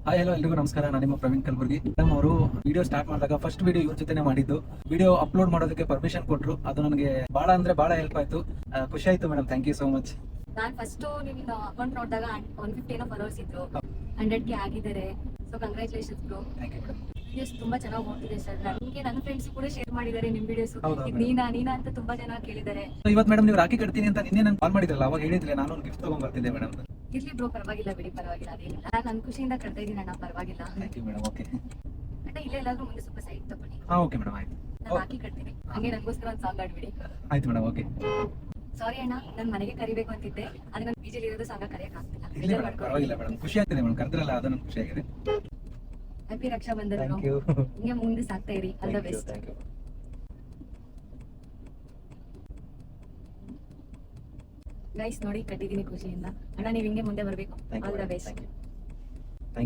Hi hello ಎಲ್ರಿಗೂ ನಮಸ್ಕಾರ. ನಾನು ನಿಮ್ಮ ಪ್ರವೀಣ್ ಕಲಬುರ್ಗಿ. ಮೇಡಮ್ ಅವರು ವಿಡಿಯೋ ಸ್ಟಾರ್ಟ್ ಮಾಡಿದಾಗ ಫಸ್ಟ್ ವಿಡಿಯೋ ಇವ್ರ ಜೊತೆನೆ ಮಾಡಿದ್ದು. ವಿಡಿಯೋ ಅಪ್ಲೋಡ್ ಮಾಡೋದಕ್ಕೆ ಪರ್ಮಿಷನ್ ಕೊಟ್ಟರು. ಅದು ನನಗೆ ಬಹಳ ಅಂದ್ರೆ ಬಹಳ ಹೆಲ್ಪ್ ಆಯ್ತು. ಖುಷಿ ಆಯ್ತು madam. Thank you so much. ನಾನು ಫಸ್ಟ್ ನಿಮ್ಮ ಅಕೌಂಟ್ ನೋಡಿದಾಗ 150 ಏನೋ ಫಾಲೋವರ್ಸ್ ಇದ್ರು. 100K ಆಗಿದ್ದಾರೆ. So congratulations bro. Thank you madam. Videos ತುಂಬಾ ಚೆನ್ನಾಗಿ ಹೋಗ್ತಿದೆ ಸರ್. ನನಗೆ ನನ್ನ ಫ್ರೆಂಡ್ಸ್ ಕೂಡ ಶೇರ್ ಮಾಡಿದ್ದಾರೆ ನಿಮ್ಮ ವಿಡಿಯೋಸ್. ಹೌದಾ ನೀನಾ ಅಂತ ತುಂಬಾ ಜನ ಕೇಳಿದ್ದಾರೆ. ಇವತ್ತು ಮೇಡಮ್ ನೀವು ರಾಖಿ ಕಟ್ತೀನಿ ಅಂತ ನಿನ್ನೆ ನಾನು ಕಾಲ್ ಮಾಡಿದ್ರಲ್ಲ, ಅವಾಗ ಹೇಳಿದ್ರೆ ನಾನು ಒಂದು ಗಿಫ್ಟ್ ತಗೊಂಡ್ ಬರ್ತಿದ್ದೆ ಮೇಡಮ್. ಇರ್ಲಿ ಬ್ರೋ, ಪರವಾಗಿಲ್ಲ ಬಿಡಿ, ಪರವಾಗಿಲ್ಲ, ಅದೇನಿಲ್ಲ. ನಾನು ನನ್ನ ಖುಷಿಯಿಂದ ಕಟ್ತಾ ಇದ್ದೀನಿ ಅಣ್ಣ, ಪರವಾಗಿಲ್ಲ. Thank you madam. ಓಕೆ ಅಣ್ಣ ಇಲ್ಲೇ ಎಲ್ಲಾದ್ರೂ ಮುಂದೆ ಸ್ವಲ್ಪ ಸೈಡ್ ತಗೊಳ್ಳಿ. ಓಕೆ ಮೇಡಮ್, ಆಯ್ತು. ನಾನು ಹಾಕಿ ಕಟ್ತೀನಿ. ಹಂಗೆ ನನಗೋಸ್ಕರ ಒಂದು ಸಾಂಗ್ ಆಡ್ಬಿಡಿ. ಆಯ್ತು ಮೇಡಮ್. ಓಕೆ. ಸಾರಿ ಅಣ್ಣ, ನಾನು ಮನೆಗೆ ಕರಿಬೇಕು ಅಂತಿದ್ದೆ, ಆದ್ರೆ ನಾನು ಪಿಜಿಲಿ ಇರೋದು ಸಾಂಗ್ ಕರೆಯಕ್ ಆಗ್ತಿಲ್ಲ. ಇಲ್ಲ ಮೇಡಮ್, ಪರವಾಗಿಲ್ಲ ಮೇಡಮ್. ಖುಷಿ ಆಗ್ತಿದೆ ಮೇಡಮ್. ಕರೆದ್ರಲ್ಲ, ಅದು ನನಗೆ ಖುಷಿ ಆಗಿದೆ. Happy Raksha Bandhan. Thank you. ಹಿಂಗೆ ಮುಂದೆ ಸಾಕ್ತಾ ಇರಿ. All the best. Thank you. Guys ನೋಡಿ, ಕಟ್ಟಿದ್ದೀನಿ ಖುಷಿಯಿಂದ. ಅಣ್ಣ ನೀವು ಹಿಂಗೆ ಮುಂದೆ ಬರಬೇಕು. All the best. Thank you.